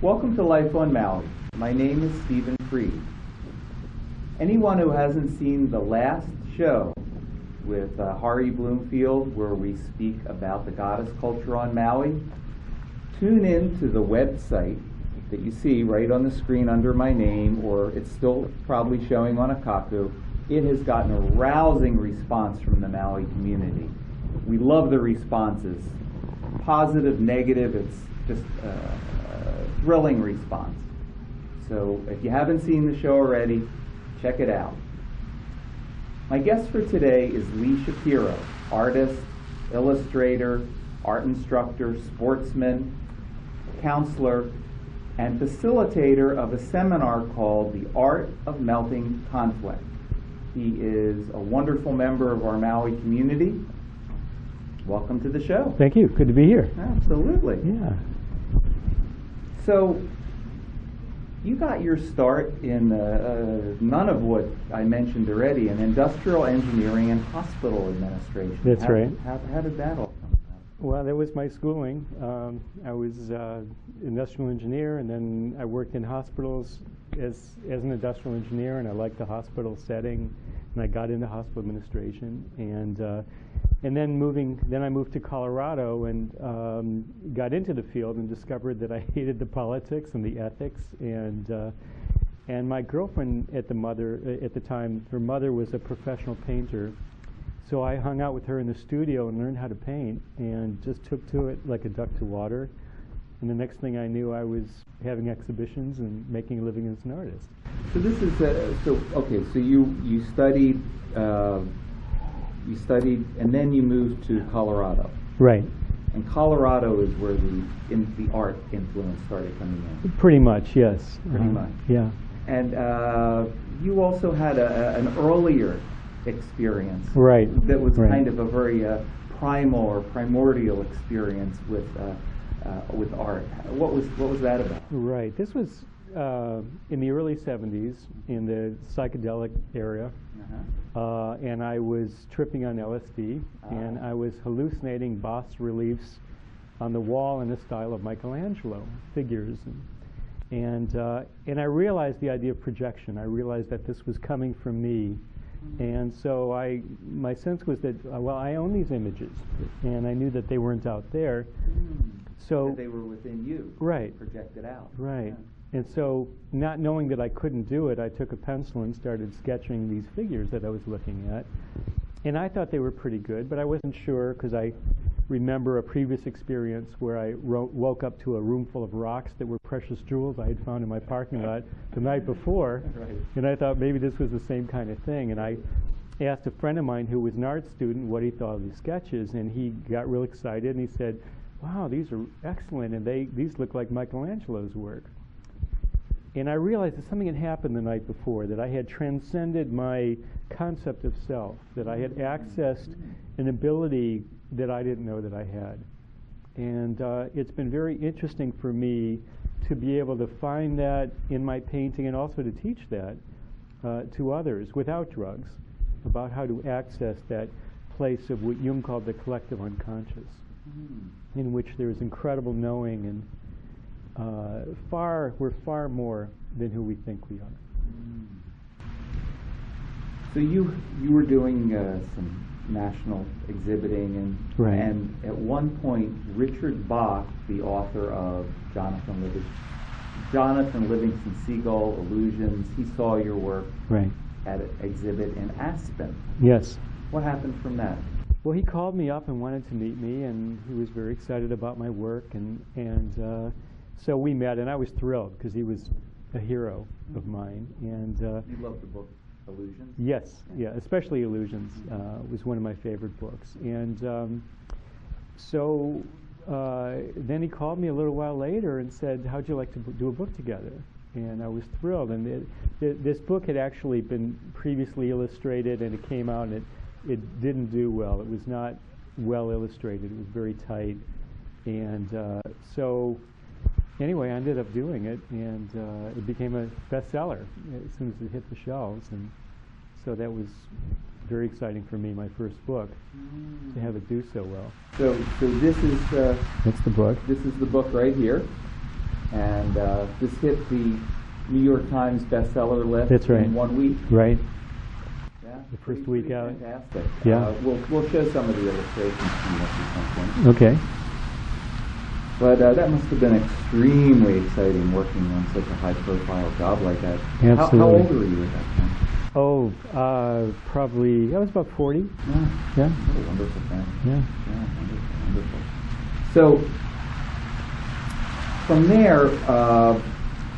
Welcome to Life on Maui. My name is Stephen Freed. Anyone who hasn't seen the last show with Hari Bloomfield, where we speak about the goddess culture on Maui, tune in to the website that you see right on the screen under my name, or it's still probably showing on Akaku. It has gotten a rousing response from the Maui community. We love the responses. Positive, negative, it's just a thrilling response. So if you haven't seen the show already, check it out. My guest for today is Lee Shapiro, artist, illustrator, art instructor, sportsman, counselor, and facilitator of a seminar called The Art of Melting Conflict. He is a wonderful member of our Maui community. Welcome to the show. Thank you. Good to be here. Absolutely. Yeah. So, you got your start in none of what I mentioned already, in industrial engineering and hospital administration. That's right. How did that all come about? Well, that was my schooling. I was industrial engineer, and then I worked in hospitals as an industrial engineer, and I liked the hospital setting, and I got into hospital administration, and then I moved to Colorado and got into the field and discovered that I hated the politics and the ethics, and my girlfriend at the time, her mother was a professional painter, so I hung out with her in the studio and learned how to paint and just took to it like a duck to water. And the next thing I knew, I was having exhibitions and making a living as an artist. So this is so you studied, and then you moved to Colorado. Right. And Colorado is where the art influence started coming in. Pretty much, yes. Pretty much. Yeah. And you also had an earlier experience. Right. That was right. kind of a very primal or primordial experience with art. What was that about? Right. This was in the early 70s, in the psychedelic area. And I was tripping on LSD, and I was hallucinating bas reliefs on the wall in the style of Michelangelo, figures. And I realized the idea of projection. I realized that this was coming from me. And so my sense was that, I own these images, and I knew that they weren't out there. So that they were within you. Right. Projected out. Right. Yeah. And so, not knowing that I couldn't do it, I took a pencil and started sketching these figures that I was looking at. And I thought they were pretty good, but I wasn't sure because I remember a previous experience where I woke up to a room full of rocks that were precious jewels I had found in my parking lot the night before. Right. And I thought maybe this was the same kind of thing. And I asked a friend of mine who was an art student what he thought of these sketches, and he got real excited and he said, "Wow, these are excellent, and these look like Michelangelo's work." And I realized that something had happened the night before, that I had transcended my concept of self, that I had accessed an ability that I didn't know that I had. And it's been very interesting for me to be able to find that in my painting and also to teach that to others without drugs, about how to access that place of what Jung called the collective unconscious, in which there is incredible knowing, and we're far more than who we think we are. So you were doing some national exhibiting, and right. And at one point, Richard Bach, the author of Jonathan Livingston Seagull, Illusions, he saw your work right. at an exhibit in Aspen. Yes. What happened from that? Well, he called me up and wanted to meet me, and he was very excited about my work, and so we met, and I was thrilled because he was a hero of mine. And you love the book Illusions? Yes, yeah, especially Illusions was one of my favorite books. And so then he called me a little while later and said, "How'd you like to do a book together?" And I was thrilled. And this book had actually been previously illustrated, and it came out, and it didn't do well. It was not well illustrated. It was very tight. And so anyway, I ended up doing it, and it became a bestseller as soon as it hit the shelves. And so that was very exciting for me, my first book, to have it do so well. So this is that's the book. This is the book right here. and this hit the New York Times bestseller list That's right. in 1 week. Right. Yeah, The first pretty week out. Fantastic. Yeah. We'll show some of the illustrations from this at some point. Okay. But that must have been extremely exciting working on such a high-profile job like that. Absolutely. How old were you at that time? Oh, probably, I was about 40. Yeah. Yeah. What a wonderful thing. Yeah. Yeah, wonderful. So, from there,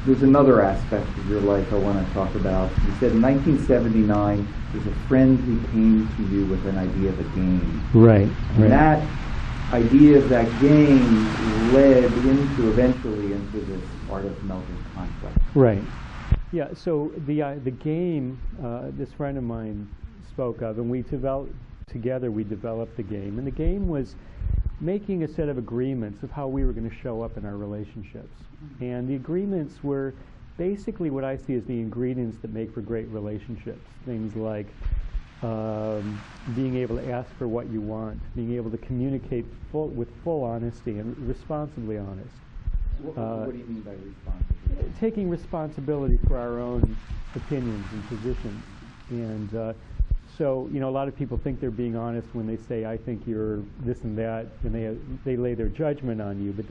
there's another aspect of your life I want to talk about. You said in 1979, there's a friend who came to you with an idea of a game. Right. And that idea of that game led eventually into this art of melting conflict. Right. Yeah. So the game, this friend of mine spoke of, and we developed the game, and the game was making a set of agreements of how we were going to show up in our relationships. And the agreements were basically what I see as the ingredients that make for great relationships. Things like being able to ask for what you want, being able to communicate with full honesty and responsibly honest. What do you mean by responsibility? Taking responsibility for our own opinions and positions. And so, a lot of people think they're being honest when they say, I think you're this and that, and they lay their judgment on you. But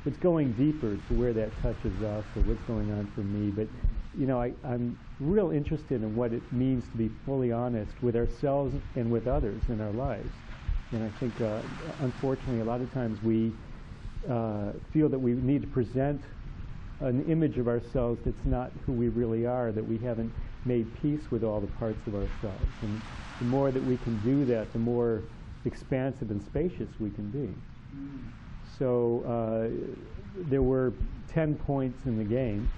it's going deeper to where that touches us or what's going on for me. But, I'm real interested in what it means to be fully honest with ourselves and with others in our lives. And I think, unfortunately, a lot of times we feel that we need to present an image of ourselves that's not who we really are, that we haven't made peace with all the parts of ourselves. And the more that we can do that, the more expansive and spacious we can be. So there were 10 points in the game,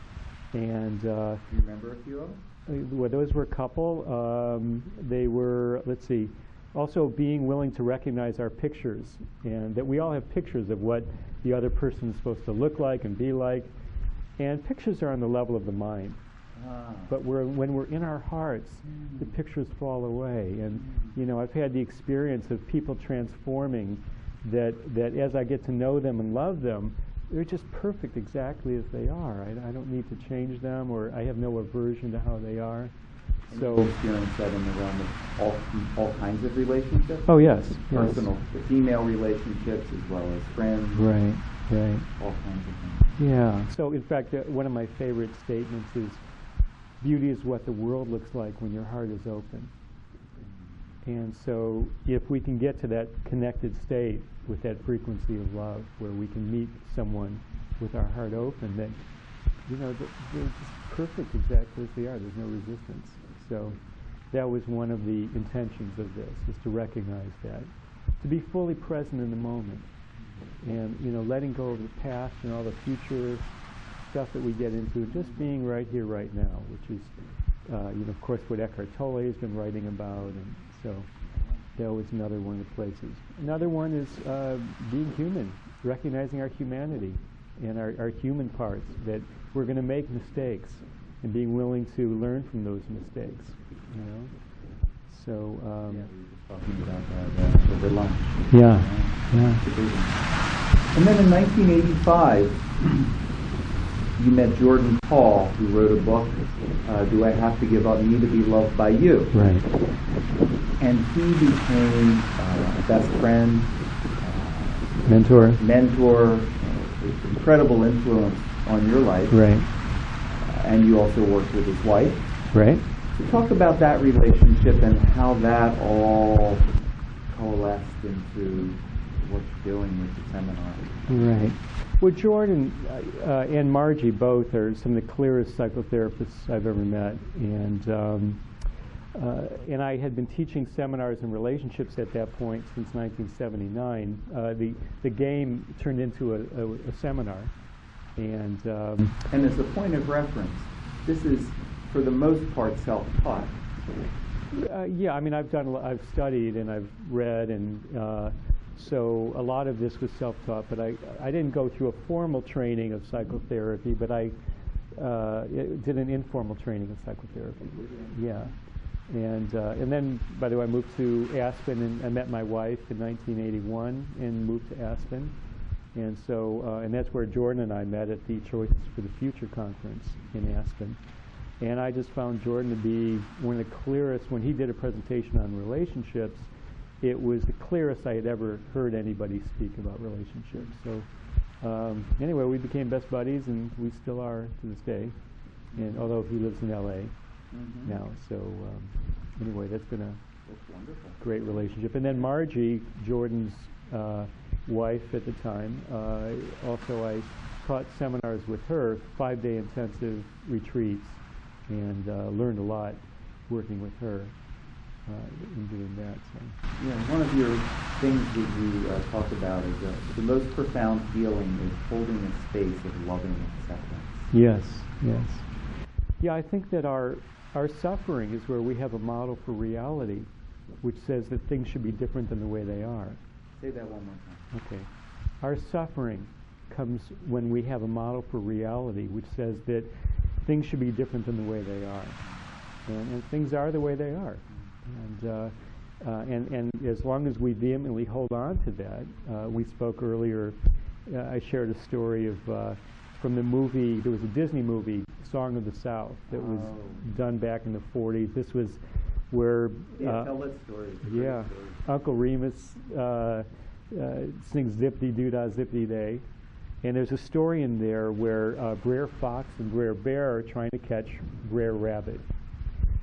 and do you remember a few of them? Well, those were a couple. They were, let's see, also being willing to recognize our pictures, and that we all have pictures of what the other person is supposed to look like and be like. And pictures are on the level of the mind. But when we're in our hearts, the pictures fall away. And, I've had the experience of people transforming that as I get to know them and love them, they're just perfect exactly as they are. I don't need to change them, or I have no aversion to how they are. And So you experience that in the realm of all kinds of relationships? Oh, yes. Personal, the female relationships as well as friends. Right, right. All kinds of things. Yeah. So, in fact, one of my favorite statements is, beauty is what the world looks like when your heart is open. And so if we can get to that connected state with that frequency of love, where we can meet someone with our heart open, then, they're just perfect exactly as they are. There's no resistance. So that was one of the intentions of this, is to recognize that, to be fully present in the moment. And, letting go of the past and all the future stuff that we get into, just being right here, right now, which is, of course, what Eckhart Tolle has been writing about. And so that was another one of the places. Another one is being human, recognizing our humanity and our human parts, that we're going to make mistakes, and being willing to learn from those mistakes. So. Yeah, we were just talking about that over lunch. Yeah. And then in 1985, you met Jordan Paul, who wrote a book, Do I Have to Give Up Me to Be Loved by You? Right. And he became a best friend, Mentor. Incredible influence on your life. Right. And you also worked with his wife. Right. So talk about that relationship and how that all coalesced into what you're doing with the seminar. Right. Well, Jordan and Margie both are some of the clearest psychotherapists I've ever met, and I had been teaching seminars in relationships at that point since 1979. The game turned into a seminar, and as a point of reference, this is for the most part self-taught. Yeah, I mean, I've studied and I've read, and so a lot of this was self-taught, but I didn't go through a formal training of psychotherapy, but I did an informal training of psychotherapy. Yeah. And then, by the way, I moved to Aspen, and I met my wife in 1981 and moved to Aspen. And so, and that's where Jordan and I met at the Choices for the Future conference in Aspen. And I just found Jordan to be one of the clearest. When he did a presentation on relationships, it was the clearest I had ever heard anybody speak about relationships. So anyway, we became best buddies, and we still are to this day. And although he lives in L.A. now, so anyway, that's been a great relationship. And then Margie, Jordan's wife at the time, also I taught seminars with her, 5-day intensive retreats, and learned a lot working with her in doing that. So. Yeah, one of your things that you talk about is the most profound feeling is holding a space of loving acceptance. Yes, yes. Yeah, I think that our suffering is where we have a model for reality, which says that things should be different than the way they are. Say that one more time. Okay. Our suffering comes when we have a model for reality, which says that things should be different than the way they are. And things are the way they are. And as long as we vehemently hold on to that, we spoke earlier, I shared a story of from the movie, there was a Disney movie, Song of the South, that was done back in the 40s. This was where... tell that story. Yeah. Story. Uncle Remus sings Zippity-Doo-Dah, Zippity-Day. And there's a story in there where Brer Fox and Brer Bear are trying to catch Brer Rabbit.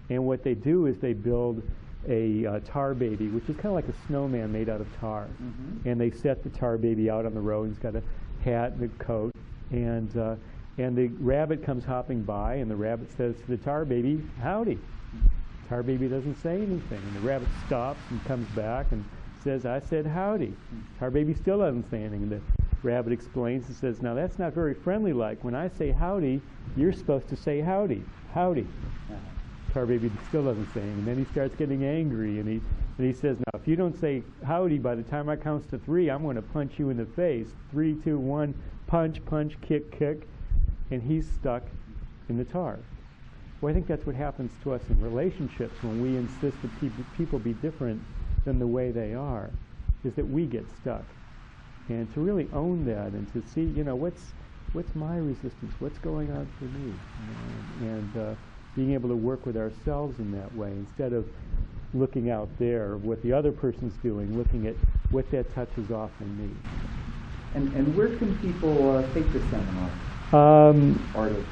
And what they do is they build a tar baby, which is kind of like a snowman made out of tar. And they set the tar baby out on the road. He's got a hat and a coat. And the rabbit comes hopping by, and the rabbit says to the tar baby, "Howdy." Tar baby doesn't say anything. And the rabbit stops and comes back and says, "I said howdy." Tar baby still doesn't say anything. And the rabbit explains and says, "Now that's not very friendly like. When I say howdy, you're supposed to say howdy. Howdy." Tar baby still doesn't say anything. And then he starts getting angry, and he says, "Now if you don't say howdy by the time I count to 3, I'm going to punch you in the face. 3, 2, 1, punch, punch, kick, kick." And he's stuck in the tar. Well, I think that's what happens to us in relationships when we insist that people be different than the way they are, is that we get stuck. And to really own that and to see, what's my resistance? What's going on for me? And being able to work with ourselves in that way instead of looking out there, what the other person's doing, looking at what that touches off in me. And where can people take the seminar? Art of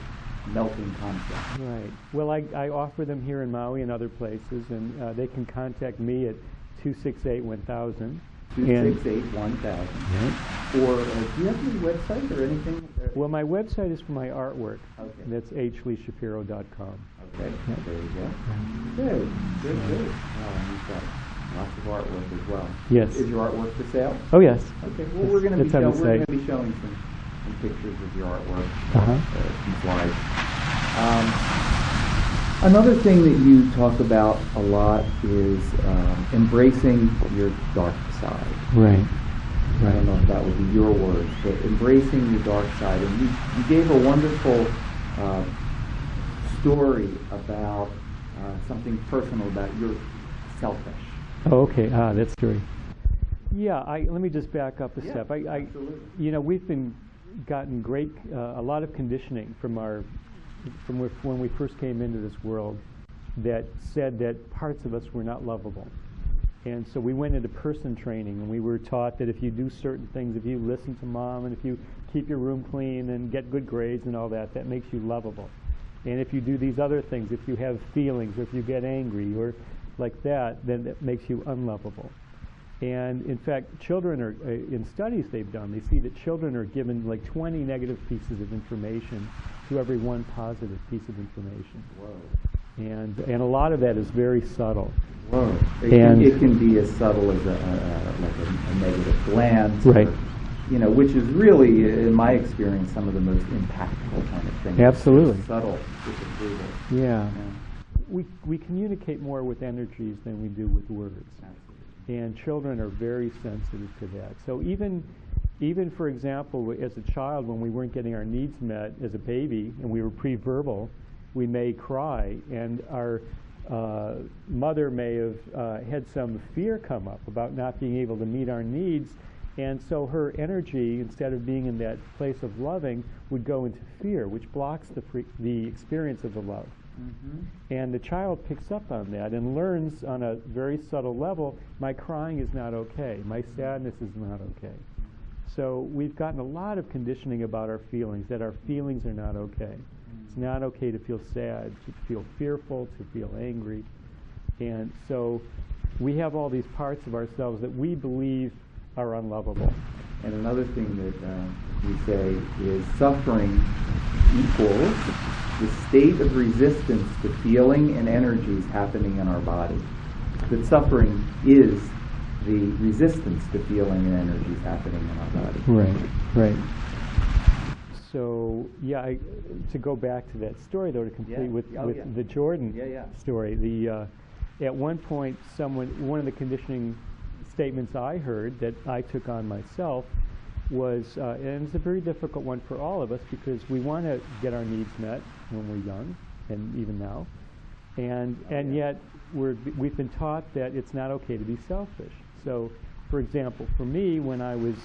Melting Concept. Right. Well, I offer them here in Maui and other places, and they can contact me at 268-1000. 268-1000. Right. Or do you have any website or anything? Well, my website is for my artwork. Okay. And that's hleeshapiro.com. Okay. Yeah. There you go. Good. You've got lots of artwork as well. Yes. Is your artwork for sale? Oh, yes. Okay. Well, we're going to be That's showing some pictures of your artwork, Uh-huh. some slides. Another thing that you talk about a lot is embracing your dark side. Right. I don't know if that would be your words, but embracing your dark side. And you gave a wonderful story about something personal about you're selfish. Oh, okay. That story. Yeah. Let me just back up a step. Absolutely. We've gotten a lot of conditioning from when we first came into this world that said that parts of us were not lovable. And so we went into person training, and we were taught that if you do certain things, if you listen to mom, and if you keep your room clean and get good grades and all that, that makes you lovable. And if you do these other things, if you have feelings, or if you get angry, or like that, then that makes you unlovable. And in fact, children are, in studies they've done, they see that children are given like 20 negative pieces of information to every one positive piece of information. Whoa. And a lot of that is very subtle. Whoa. It can be as subtle as a negative glance. Right. Or, which is really, in my experience, some of the most impactful kind of things. Absolutely. Subtle disapproval. Yeah. We communicate more with energies than we do with words. Absolutely. And children are very sensitive to that. So even for example, as a child, when we weren't getting our needs met as a baby and we were pre-verbal, we may cry, and our mother may have had some fear come up about not being able to meet our needs, And so her energy, instead of being in that place of loving, would go into fear, which blocks the experience of the love. And the child picks up on that and learns on a very subtle level, my crying is not okay, my sadness is not okay. So we've gotten a lot of conditioning about our feelings, that our feelings are not okay. It's not okay to feel sad, to feel fearful, to feel angry. And so we have all these parts of ourselves that we believe are unlovable. And another thing that we say is suffering equals the state of resistance to feeling and energies happening in our body. That suffering is the resistance to feeling and energies happening in our body. Right. So, yeah, to go back to that story, though, to complete with the Jordan story, at one point, one of the conditioning statements I heard that I took on myself was, and it's a very difficult one for all of us because we want to get our needs met when we're young, and even now, and yet we've been taught that it's not okay to be selfish. So, for example, for me, when I was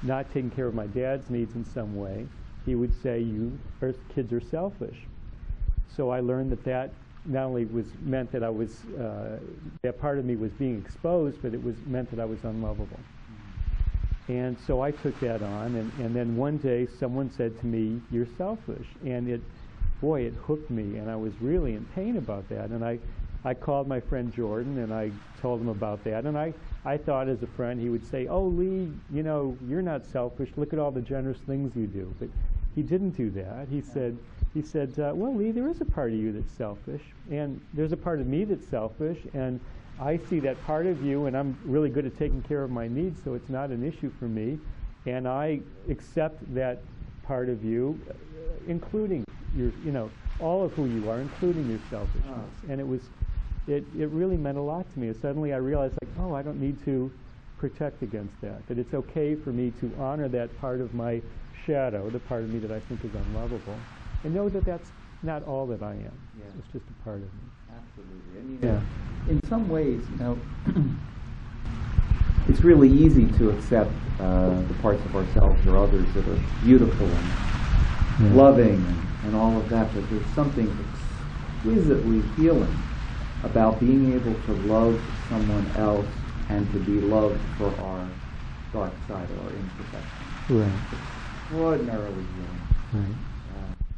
not taking care of my dad's needs in some way, he would say, "You kids are selfish." So I learned that not only meant that I was that part of me was being exposed, but it meant that I was unlovable. And so I took that on, and then one day someone said to me, "You're selfish," and it hooked me, and I was really in pain about that. And I called my friend Jordan, and I told him about that. And I thought as a friend he would say, "Oh, Lee, you're not selfish. Look at all the generous things you do." But he didn't do that. He said, "Well, Lee, there is a part of you that's selfish, and there's a part of me that's selfish, and I see that part of you, and I'm really good at taking care of my needs, so it's not an issue for me, and I accept that part of you, including your, all of who you are, including your selfishness." And it really meant a lot to me. And suddenly I realized, I don't need to protect against that. That it's okay for me to honor that part of my shadow, the part of me that I think is unlovable, and know that that's not all that I am. Yeah. It's just a part of me. Absolutely. And in some ways, it's really easy to accept the parts of ourselves or others that are beautiful and loving and all of that, but there's something exquisitely healing about being able to love someone else and to be loved for our dark side or our imperfection. Right. Extraordinarily healing. Right.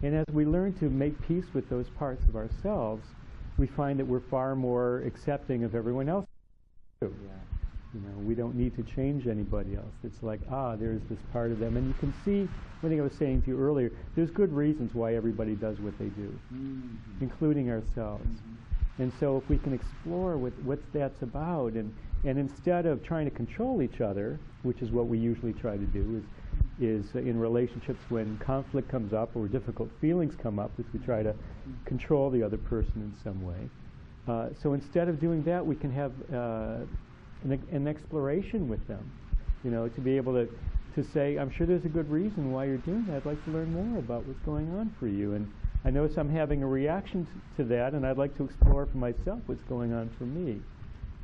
And as we learn to make peace with those parts of ourselves, we find that we're far more accepting of everyone else too. Yeah. We don't need to change anybody else. It's like, there's this part of them. And you can see, one thing I was saying to you earlier, there's good reasons why everybody does what they do, including ourselves. And so if we can explore what that's about, and instead of trying to control each other, which is what we usually try to do, is in relationships when conflict comes up or difficult feelings come up, is we try to control the other person in some way. So instead of doing that, we can have an exploration with them, to be able to say, "I'm sure there's a good reason why you're doing that. I'd like to learn more about what's going on for you. And I notice I'm having a reaction to that, and I'd like to explore for myself what's going on for me."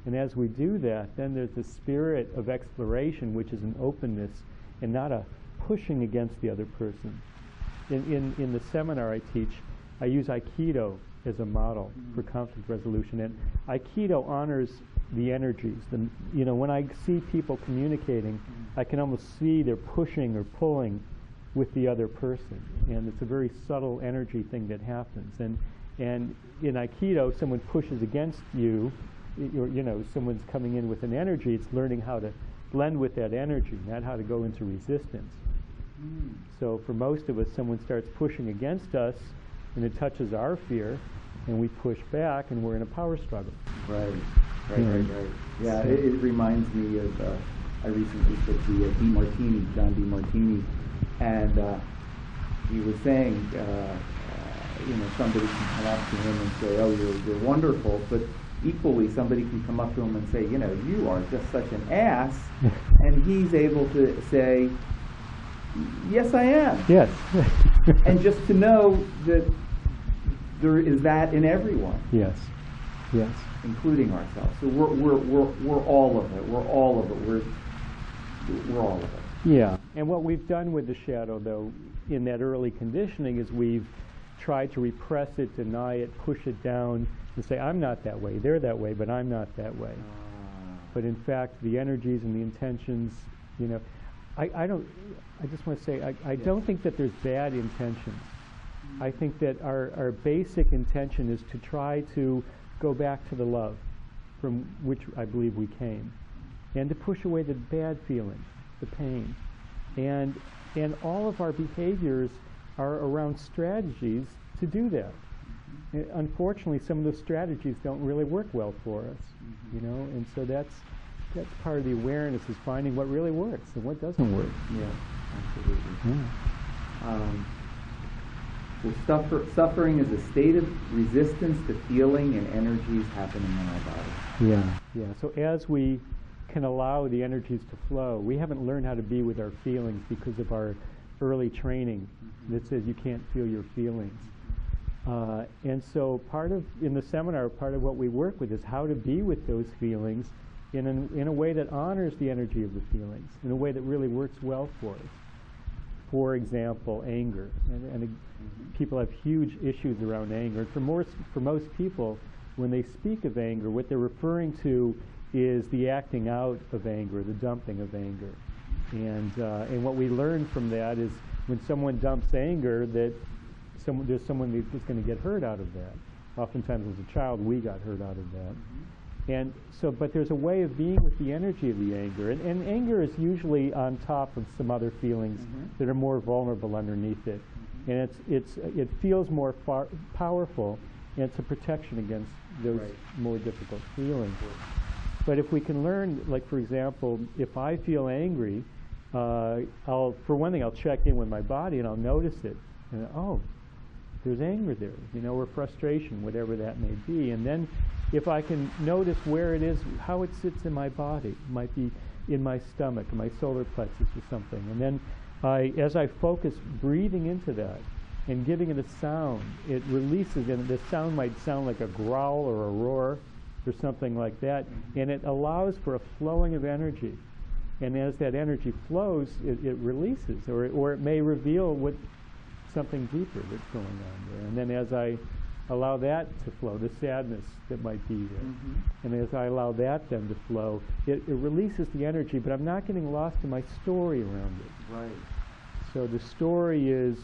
And as we do that, then there's the spirit of exploration, which is an openness and not a pushing against the other person. In the seminar I teach, I use Aikido as a model for conflict resolution, and Aikido honors the energies. When I see people communicating, I can almost see they're pushing or pulling with the other person, and it's a very subtle energy thing that happens. And in Aikido, someone pushes against you, someone's coming in with an energy. It's learning how to blend with that energy, not how to go into resistance. So for most of us, someone starts pushing against us, and it touches our fear, and we push back, and we're in a power struggle. Right. Yeah, it reminds me of, I recently took John DeMartini, and he was saying, somebody can come up to him and say, "Oh, you're wonderful," but equally somebody can come up to him and say, "You are just such an ass," and he's able to say, "Yes, I am." Yes. And just to know that there is that in everyone. Yes. Including ourselves. So we're all of it. We're all of it. we're all of us. Yeah, and what we've done with the shadow, though, in that early conditioning is we've tried to repress it, deny it, push it down, and say, I'm not that way, they're that way, but I'm not that way. But in fact, the energies and the intentions, you know, I just want to say, I don't think that there's bad intentions. I think that our basic intention is to try to go back to the love from which I believe we came, and to push away the bad feelings, the pain. And all of our behaviors are around strategies to do that. Unfortunately, some of those strategies don't really work well for us, you know, and so that's part of the awareness, is finding what really works and what doesn't work. Yeah, absolutely. Yeah. So suffering is a state of resistance to feeling and energies happening in our body. Yeah. So as we can allow the energies to flow, we haven't learned how to be with our feelings because of our early training that says you can't feel your feelings. And so in the seminar, part of what we work with is how to be with those feelings in a way that honors the energy of the feelings, in a way that really works well for us. For example, anger. And people have huge issues around anger. For most people, when they speak of anger, what they're referring to is the acting out of anger, the dumping of anger. And what we learn from that is when someone dumps anger, that there's someone that's going to get hurt out of that. Oftentimes as a child, we got hurt out of that. And so, but there's a way of being with the energy of the anger. And anger is usually on top of some other feelings that are more vulnerable underneath it. And it feels more powerful, and it's a protection against those more difficult feelings. But if we can learn, like for example, if I feel angry, for one thing, I'll check in with my body and I'll notice it. And there's anger there, you know, or frustration, whatever that may be. And then if I can notice where it is, how it sits in my body, it might be in my stomach, in my solar plexus or something. And then as I focus breathing into that and giving it a sound, it releases, and the sound might sound like a growl or a roar or something like that, and it allows for a flowing of energy. And as that energy flows, it releases, or it may reveal something deeper that's going on there. And then as I allow that to flow, the sadness that might be there, and as I allow that then to flow, it releases the energy, but I'm not getting lost in my story around it. Right. So the story is,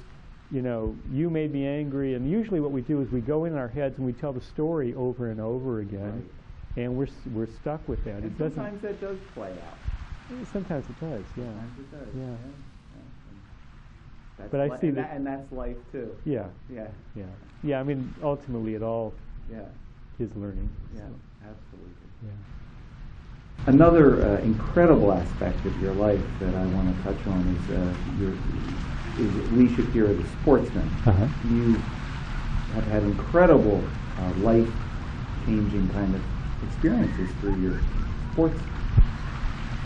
you know, you made me angry, and usually what we do is we go in our heads and we tell the story over and over again, and we're stuck with that. And sometimes that does play out. Sometimes it does, yeah. Sometimes it does. Yeah. That's but I see and that's life too. Yeah. Yeah. Yeah. Yeah. I mean, ultimately, it all is learning. Yeah. So. Absolutely. Yeah. Another incredible aspect of your life that I want to touch on is Lee Shapiro, the sportsman. You have had incredible life-changing kind of experiences through your sports.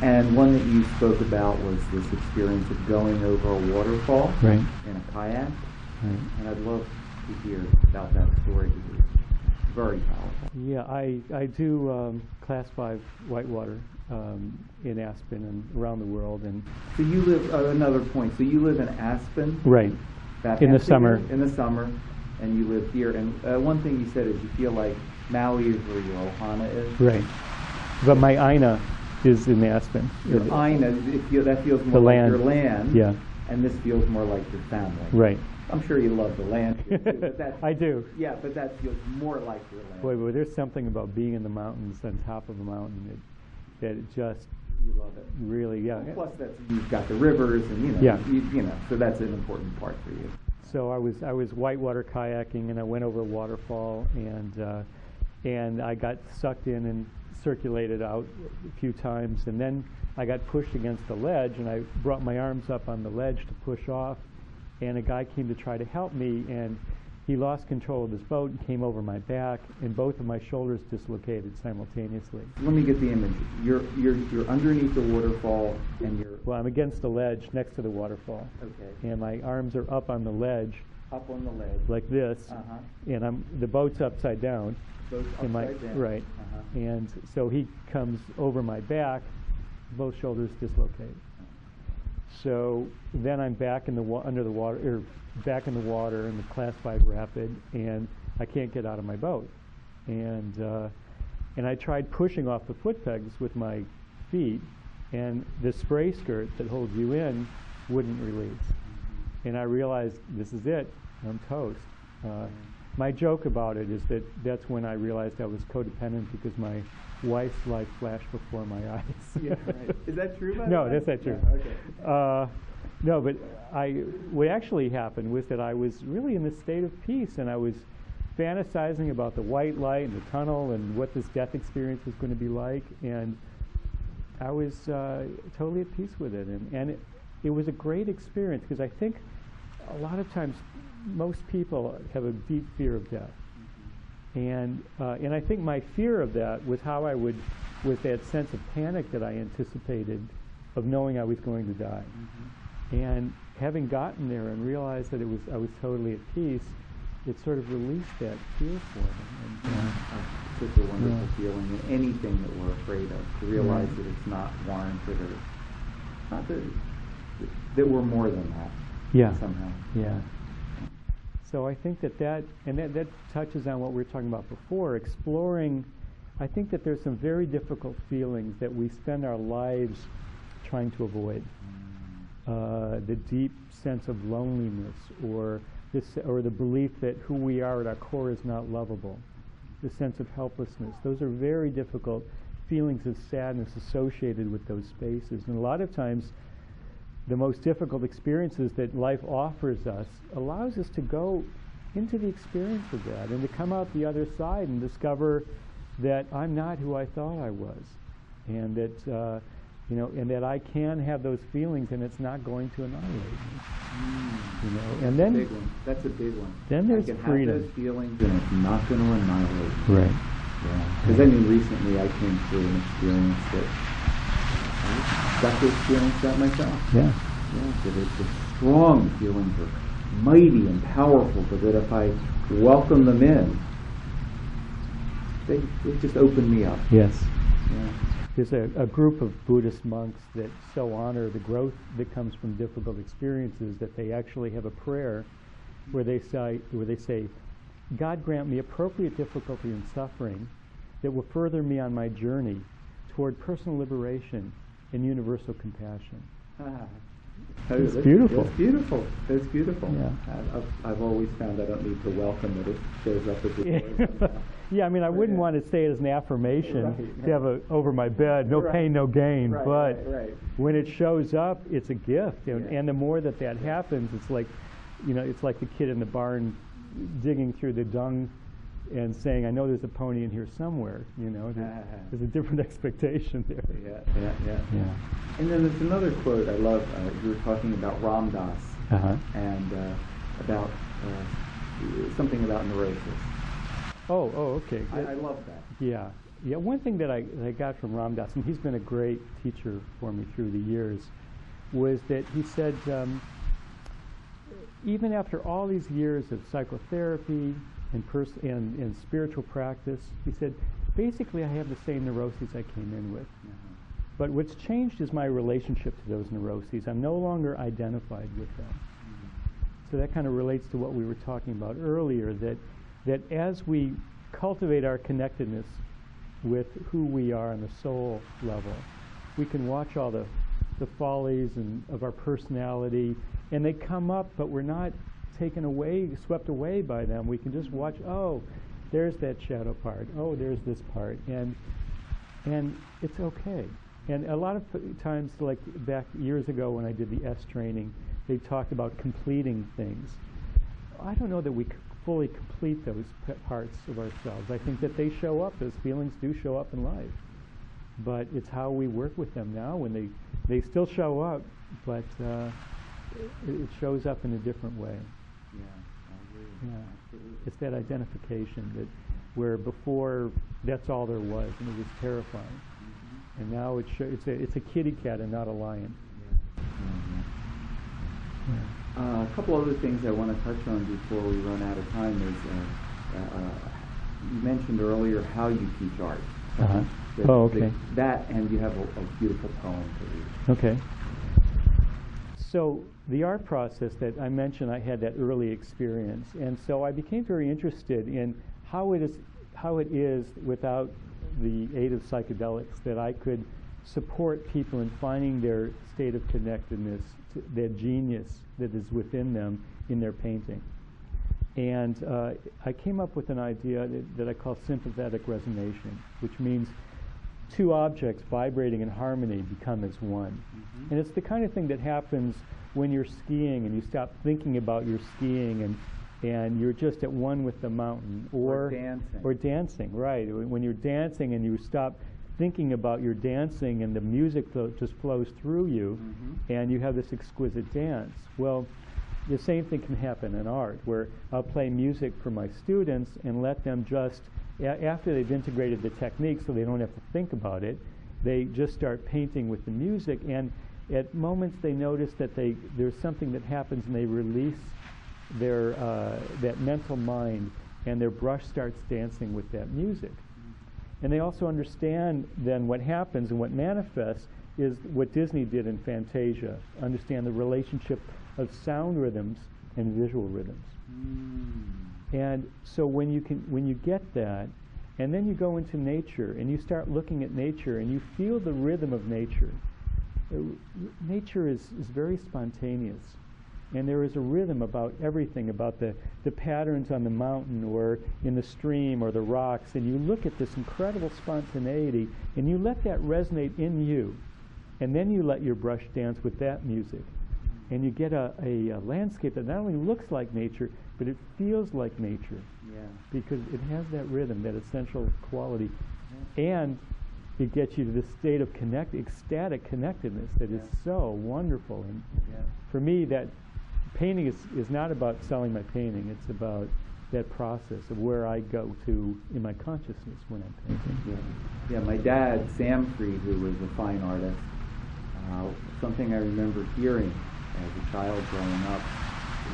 And one that you spoke about was this experience of going over a waterfall in a kayak. Right. And I'd love to hear about that story because it's very powerful. Yeah, I do Class 5 whitewater in Aspen and around the world. And so you live, another point, so you live in Aspen? Right, in the summer. In the summer, and you live here. And one thing you said is you feel like Maui is where your ohana is? Right, but my Aina is in Aspen. Your Aina, that feels more like your land, and this feels more like your family. Right. I'm sure you love the land here too, but that, I do. Yeah, but that feels more like your land. Boy, there's something about being in the mountains, on top of a mountain, that it just... You love it. Really, yeah. Well, plus you've got the rivers, and you know, so that's an important part for you. So I was whitewater kayaking, and I went over a waterfall, and I got sucked in and circulated out a few times, and then I got pushed against the ledge, and I brought my arms up on the ledge to push off, and a guy came to try to help me, and he lost control of his boat and came over my back, and both of my shoulders dislocated simultaneously. Let me get the image. You're underneath the waterfall, and you're... Well, I'm against the ledge next to the waterfall. Okay. And my arms are up on the ledge. Up on the ledge. Like this. And the boat's upside down. Boat's upside down. Right. And so he comes over my back, both shoulders dislocate. So then I'm back in the under the water, or back in the water in the Class 5 rapid, and I can't get out of my boat. And I tried pushing off the foot pegs with my feet, and the spray skirt that holds you in wouldn't release. And I realized, this is it, I'm toast. My joke about it is that that's when I realized I was codependent, because my wife's life flashed before my eyes. Yeah, right. Is that true? No, that's not true. No, okay. No, but what actually happened was that I was really in this state of peace, and I was fantasizing about the white light and the tunnel and what this death experience was going to be like, and I was totally at peace with it, and it was a great experience, because I think a lot of times most people have a deep fear of death, and I think my fear of that was was that sense of panic that I anticipated of knowing I was going to die, and having gotten there and realized that I was totally at peace, it sort of released that fear for me. And, such a wonderful feeling in anything that we're afraid of, to realize that it's not warranted, or not that we're more than that somehow. Yeah. So I think that touches on what we were talking about before, exploring. I think that there's some very difficult feelings that we spend our lives trying to avoid. The deep sense of loneliness, or the belief that who we are at our core is not lovable, the sense of helplessness. Those are very difficult feelings of sadness associated with those spaces. And a lot of times, the most difficult experiences that life offers us allows us to go into the experience of that, and to come out the other side and discover that I'm not who I thought I was, and that and that I can have those feelings, and it's not going to annihilate me. And then that's a big one. Then there's I can freedom. have those feelings, and it's not going to annihilate me. Right. Yeah. Because recently I came through an experience that I got to experience that myself. Yeah. Yeah. That the strong feelings are mighty and powerful, but that if I welcome them in, it just opened me up. Yes. Yeah. There's a group of Buddhist monks that so honor the growth that comes from difficult experiences that they actually have a prayer where they say, God grant me appropriate difficulty and suffering that will further me on my journey toward personal liberation and universal compassion. It's beautiful. It's beautiful. It's beautiful. Yeah. I've always found I don't need to welcome it. It shows up as a joy. Yeah, I mean, I wouldn't want to say it as an affirmation to have over my bed, no pain, no gain. But when it shows up, it's a gift. And the more that happens, it's like, it's like the kid in the barn digging through the dung and saying, I know there's a pony in here somewhere. There's a different expectation there. Yeah. And then there's another quote I love. You were talking about Ram Dass and about something about neurosis. Oh, okay. I love that. Yeah. One thing that I got from Ram Dass, and he's been a great teacher for me through the years, was that he said, even after all these years of psychotherapy and spiritual practice, he said, basically I have the same neuroses I came in with. But what's changed is my relationship to those neuroses. I'm no longer identified with them. So that kind of relates to what we were talking about earlier, that as we cultivate our connectedness with who we are on the soul level, we can watch all the follies of our personality, and they come up, but we're not swept away by them. We can just watch, oh, there's that shadow part, oh, there's this part, and it's okay. And a lot of times, like back years ago when I did the S training, they talked about completing things. I don't know that we fully complete those parts of ourselves. I think that they show up, those feelings do show up in life. But it's how we work with them now when they still show up, but it shows up in a different way. Yeah, I agree. Yeah. Absolutely. It's that identification that where before that's all there was, and it was terrifying. And now it's a kitty cat and not a lion. A couple other things I want to touch on before we run out of time is you mentioned earlier how you teach art. But Oh, okay. That, and you have a beautiful poem to read. Okay. So the art process that I mentioned, I had that early experience, and so I became very interested in how it is without the aid of psychedelics that I could support people in finding their state of connectedness, their genius that is within them in their painting. And I came up with an idea that I call sympathetic resonation, which means two objects vibrating in harmony become as one. Mm-hmm. And it's the kind of thing that happens when you're skiing and you stop thinking about your skiing and you're just at one with the mountain. Or dancing, right. When you're dancing and you stop thinking about your dancing and the music just flows through you, mm-hmm. and you have this exquisite dance. Well, the same thing can happen in art, where I'll play music for my students and let them just, after they've integrated the technique so they don't have to think about it, they just start painting with the music, and at moments they notice that there's something that happens and they release their that mental mind, and their brush starts dancing with that music. And they also understand then what happens and what manifests is what Disney did in Fantasia, understand the relationship of sound rhythms and visual rhythms. And so when you get that, and then you go into nature and you start looking at nature and you feel the rhythm of nature. Nature is very spontaneous, and there is a rhythm about everything, about the patterns on the mountain or in the stream or the rocks, and you look at this incredible spontaneity and you let that resonate in you, and then you let your brush dance with that music. And you get a landscape that not only looks like nature, but it feels like nature. Yeah. Because it has that rhythm, that essential quality. Yeah. And it gets you to this state of ecstatic connectedness that is so wonderful. And for me, that painting is not about selling my painting. It's about that process of where I go to in my consciousness when I'm painting. Yeah, my dad, Sam Freed, who was a fine artist, something I remember hearing as a child growing up,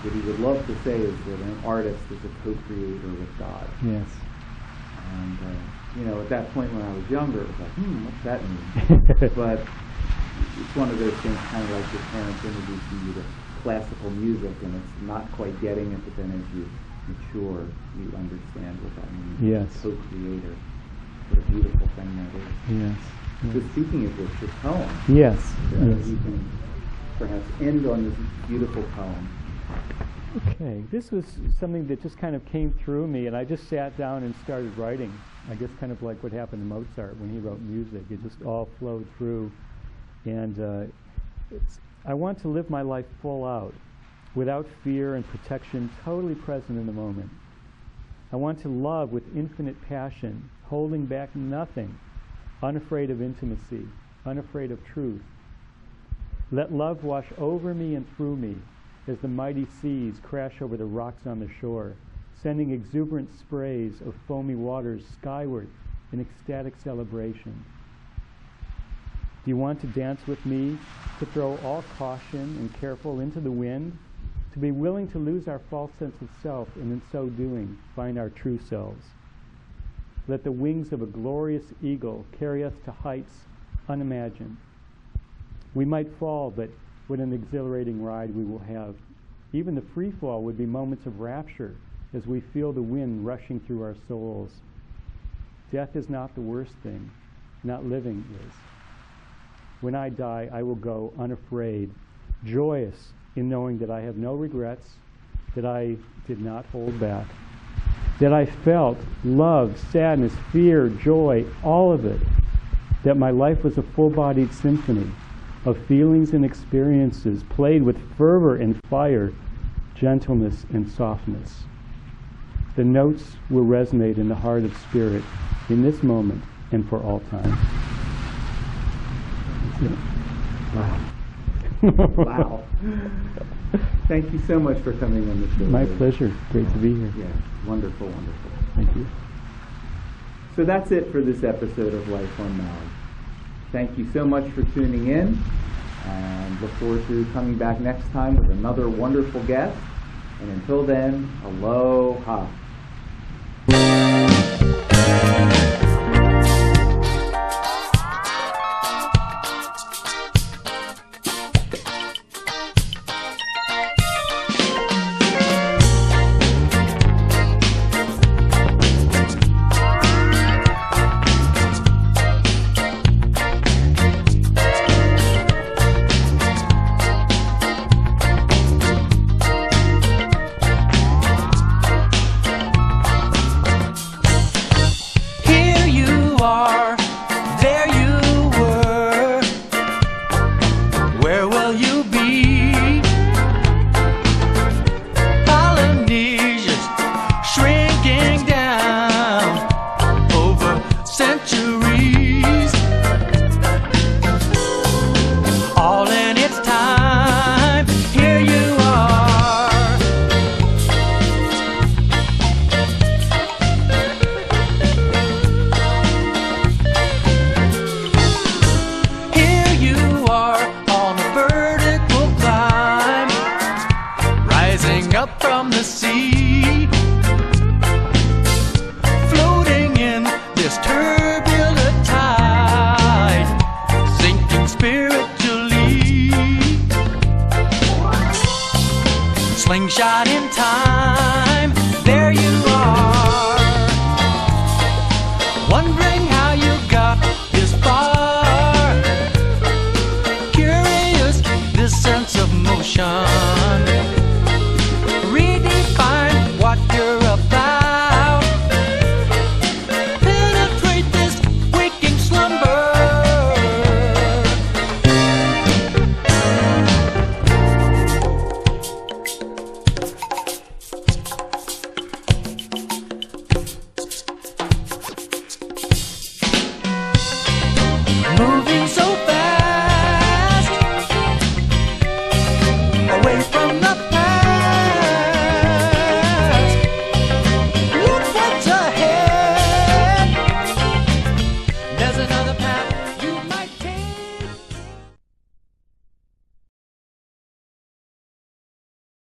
what he would love to say is that an artist is a co-creator with God. Yes. And, at that point when I was younger, it was like, what's that mean? But it's one of those things, kind of like your parents introducing you to classical music, and it's not quite getting it, but then as you mature, you understand what that means. Yes. Co-creator. What a beautiful thing that is. Yes. So speaking of which, your poem. Yes. You can perhaps end on this beautiful poem. Okay, this was something that just kind of came through me, and I just sat down and started writing. I guess kind of like what happened to Mozart when he wrote music. It just all flowed through. And I want to live my life full out, without fear and protection, totally present in the moment. I want to love with infinite passion, holding back nothing, unafraid of intimacy, unafraid of truth. Let love wash over me and through me as the mighty seas crash over the rocks on the shore, sending exuberant sprays of foamy waters skyward in ecstatic celebration. Do you want to dance with me, to throw all caution and careful into the wind, to be willing to lose our false sense of self and in so doing find our true selves? Let the wings of a glorious eagle carry us to heights unimagined. We might fall, but what an exhilarating ride we will have. Even the free fall would be moments of rapture as we feel the wind rushing through our souls. Death is not the worst thing, not living is. When I die, I will go unafraid, joyous in knowing that I have no regrets, that I did not hold back, that I felt love, sadness, fear, joy, all of it, that my life was a full-bodied symphony of feelings and experiences played with fervor and fire, gentleness and softness. The notes will resonate in the heart of spirit in this moment and for all time. Wow. Wow. Thank you so much for coming on the show. My pleasure. Great to be here. Yeah, wonderful, wonderful. Thank you. So that's it for this episode of Life on Maui. Thank you so much for tuning in, and look forward to coming back next time with another wonderful guest. And until then, aloha. up from the sea, floating in this turbulent tide, sinking spiritually, slingshot in time.